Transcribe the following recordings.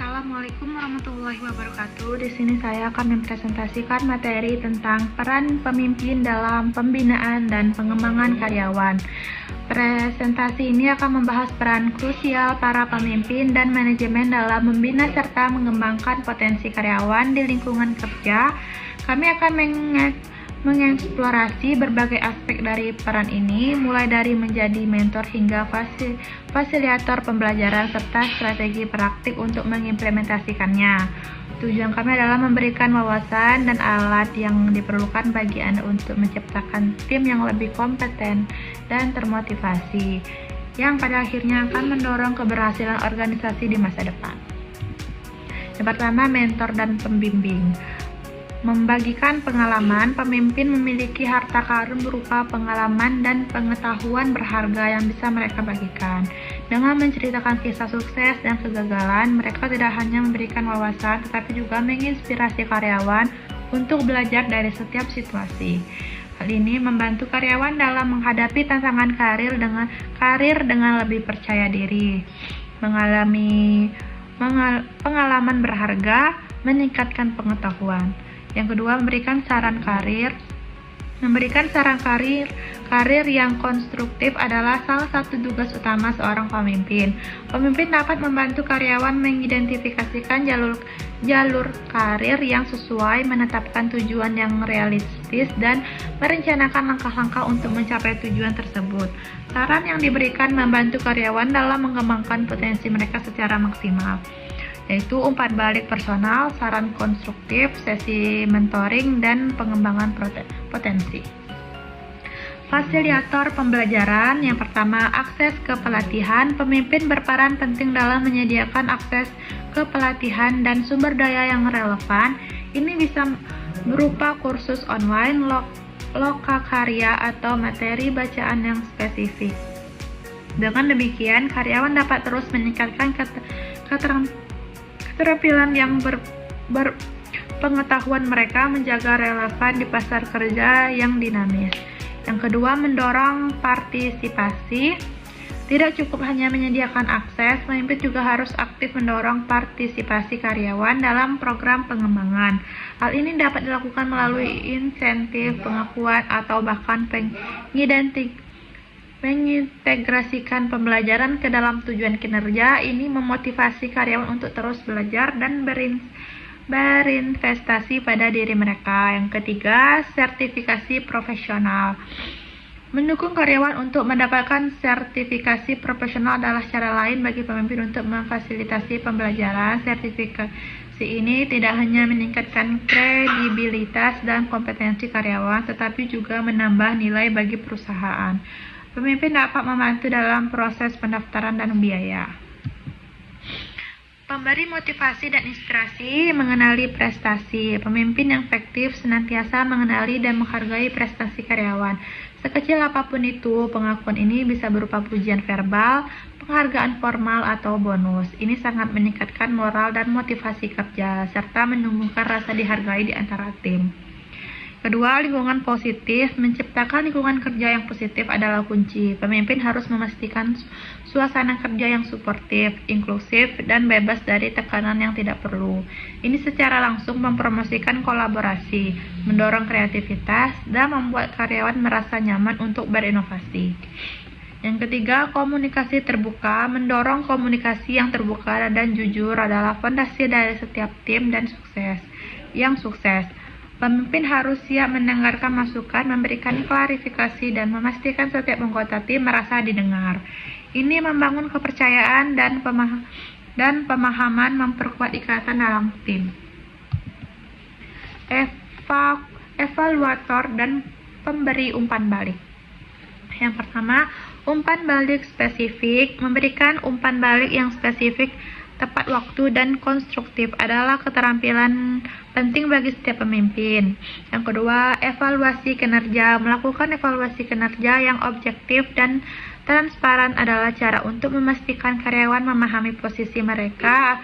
Assalamualaikum warahmatullahi wabarakatuh. Di sini saya akan mempresentasikan materi tentang peran pemimpin dalam pembinaan dan pengembangan karyawan. Presentasi ini akan membahas peran krusial para pemimpin dan manajemen dalam membina serta mengembangkan potensi karyawan di lingkungan kerja. Kami akan mengeksplorasi berbagai aspek dari peran ini, mulai dari menjadi mentor hingga fasilitator pembelajaran serta strategi praktik untuk mengimplementasikannya. Tujuan kami adalah memberikan wawasan dan alat yang diperlukan bagi Anda untuk menciptakan tim yang lebih kompeten dan termotivasi, yang pada akhirnya akan mendorong keberhasilan organisasi di masa depan. Yang pertama, mentor dan pembimbing. Membagikan pengalaman, pemimpin memiliki harta karun berupa pengalaman dan pengetahuan berharga yang bisa mereka bagikan. Dengan menceritakan kisah sukses dan kegagalan, mereka tidak hanya memberikan wawasan, tetapi juga menginspirasi karyawan untuk belajar dari setiap situasi. Hal ini membantu karyawan dalam menghadapi tantangan karir dengan lebih percaya diri, mengalami pengalaman berharga, meningkatkan pengetahuan. Yang kedua, memberikan saran karir. Memberikan saran karir yang konstruktif adalah salah satu tugas utama seorang pemimpin. Pemimpin dapat membantu karyawan mengidentifikasikan jalur karir yang sesuai, menetapkan tujuan yang realistis, dan merencanakan langkah-langkah untuk mencapai tujuan tersebut. Saran yang diberikan membantu karyawan dalam mengembangkan potensi mereka secara maksimal, yaitu umpan balik personal, saran konstruktif, sesi mentoring, dan pengembangan potensi. Fasilitator pembelajaran. Yang pertama, akses ke pelatihan. Pemimpin berperan penting dalam menyediakan akses ke pelatihan dan sumber daya yang relevan. Ini bisa berupa kursus online, lokakarya, atau materi bacaan yang spesifik. Dengan demikian, karyawan dapat terus meningkatkan keterampilan yang berpengetahuan mereka, menjaga relevan di pasar kerja yang dinamis. Yang kedua, mendorong partisipasi. Tidak cukup hanya menyediakan akses, pemimpin juga harus aktif mendorong partisipasi karyawan dalam program pengembangan. Hal ini dapat dilakukan melalui insentif, pengakuan, atau bahkan mengintegrasikan pembelajaran ke dalam tujuan kinerja. Ini memotivasi karyawan untuk terus belajar dan berinvestasi pada diri mereka. Yang ketiga, sertifikasi profesional. Mendukung karyawan untuk mendapatkan sertifikasi profesional adalah cara lain bagi pemimpin untuk memfasilitasi pembelajaran. Sertifikasi ini tidak hanya meningkatkan kredibilitas dan kompetensi karyawan, tetapi juga menambah nilai bagi perusahaan. Pemimpin dapat membantu dalam proses pendaftaran dan biaya. Pemberi motivasi dan inspirasi. Mengenali prestasi. Pemimpin yang efektif senantiasa mengenali dan menghargai prestasi karyawan. Sekecil apapun itu, pengakuan ini bisa berupa pujian verbal, penghargaan formal, atau bonus. Ini sangat meningkatkan moral dan motivasi kerja, serta menumbuhkan rasa dihargai di antara tim. Kedua, lingkungan positif. Menciptakan lingkungan kerja yang positif adalah kunci. Pemimpin harus memastikan suasana kerja yang suportif, inklusif, dan bebas dari tekanan yang tidak perlu. Ini secara langsung mempromosikan kolaborasi, mendorong kreativitas, dan membuat karyawan merasa nyaman untuk berinovasi. Yang ketiga, komunikasi terbuka. Mendorong komunikasi yang terbuka dan jujur adalah fondasi dari setiap tim dan sukses. Pemimpin harus siap mendengarkan masukan, memberikan klarifikasi, dan memastikan setiap anggota tim merasa didengar. Ini membangun kepercayaan dan pemahaman, memperkuat ikatan dalam tim. Evaluator dan pemberi umpan balik. Yang pertama, umpan balik spesifik. Memberikan umpan balik yang spesifik, tepat waktu, dan konstruktif adalah keterampilan penting bagi setiap pemimpin. Yang kedua, evaluasi kinerja. Melakukan evaluasi kinerja yang objektif dan transparan adalah cara untuk memastikan karyawan memahami posisi mereka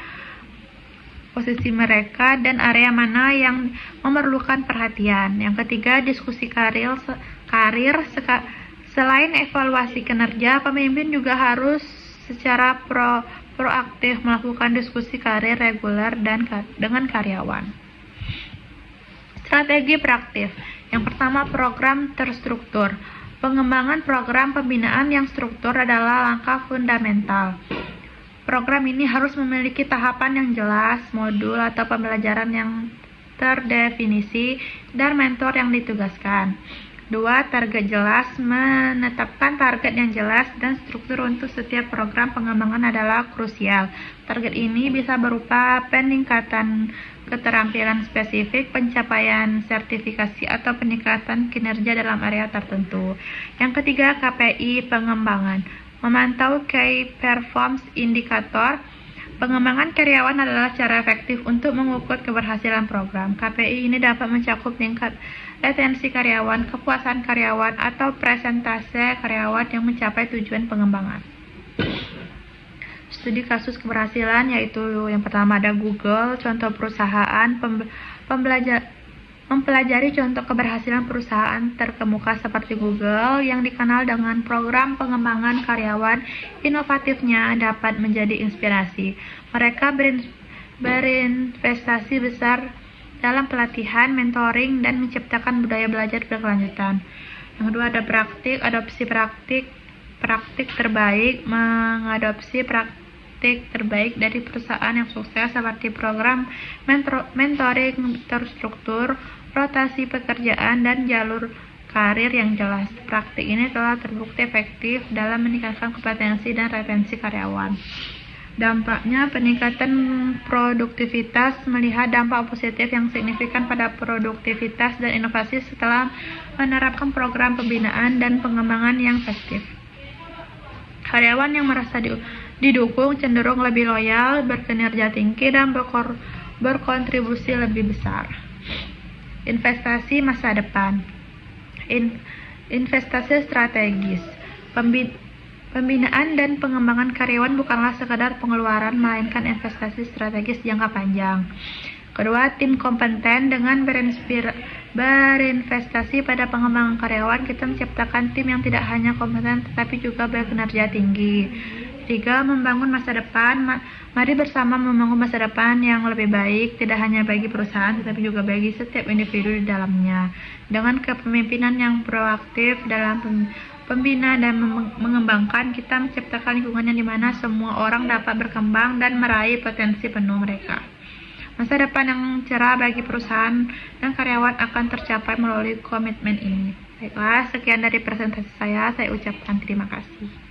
dan area mana yang memerlukan perhatian. Yang ketiga, diskusi karir. Selain evaluasi kinerja, pemimpin juga harus secara proaktif melakukan diskusi karir reguler dengan karyawan. Strategi proaktif. Yang pertama, program terstruktur. Pengembangan program pembinaan yang struktur adalah langkah fundamental. Program ini harus memiliki tahapan yang jelas, modul atau pembelajaran yang terdefinisi, dan mentor yang ditugaskan. 2. Target jelas. Menetapkan target yang jelas dan struktur untuk setiap program pengembangan adalah krusial. Target ini bisa berupa peningkatan keterampilan spesifik, pencapaian sertifikasi, atau peningkatan kinerja dalam area tertentu. Yang ketiga, KPI pengembangan. Memantau Key Performance Indicator. Pengembangan karyawan adalah cara efektif untuk mengukur keberhasilan program. KPI ini dapat mencakup tingkat retensi karyawan, kepuasan karyawan, atau presentase karyawan yang mencapai tujuan pengembangan. Studi kasus keberhasilan yaitu yang pertama ada Google, contoh perusahaan, mempelajari contoh keberhasilan perusahaan terkemuka seperti Google yang dikenal dengan program pengembangan karyawan inovatifnya dapat menjadi inspirasi. Mereka berinvestasi besar dalam pelatihan, mentoring, dan menciptakan budaya belajar berkelanjutan. Yang kedua ada praktik, adopsi praktik terbaik, mengadopsi praktik terbaik dari perusahaan yang sukses seperti program mentoring terstruktur, rotasi pekerjaan, dan jalur karir yang jelas. Praktik ini telah terbukti efektif dalam meningkatkan kompetensi dan retensi karyawan. Dampaknya, peningkatan produktivitas. Melihat dampak positif yang signifikan pada produktivitas dan inovasi setelah menerapkan program pembinaan dan pengembangan yang efektif. Karyawan yang merasa didukung cenderung lebih loyal, berkinerja tinggi, dan berkontribusi lebih besar. Investasi masa depan. Investasi strategis. Pembinaan dan pengembangan karyawan bukanlah sekadar pengeluaran, melainkan investasi strategis jangka panjang. Kedua, tim kompeten. Dengan berinvestasi pada pengembangan karyawan, kita menciptakan tim yang tidak hanya kompeten tetapi juga berkinerja tinggi. 3. Membangun masa depan. Mari bersama membangun masa depan yang lebih baik, tidak hanya bagi perusahaan tetapi juga bagi setiap individu di dalamnya. Dengan kepemimpinan yang proaktif dalam pembina dan mengembangkan, kita menciptakan lingkungan di mana semua orang dapat berkembang dan meraih potensi penuh mereka. Masa depan yang cerah bagi perusahaan dan karyawan akan tercapai melalui komitmen ini. Baiklah, sekian dari presentasi saya ucapkan terima kasih.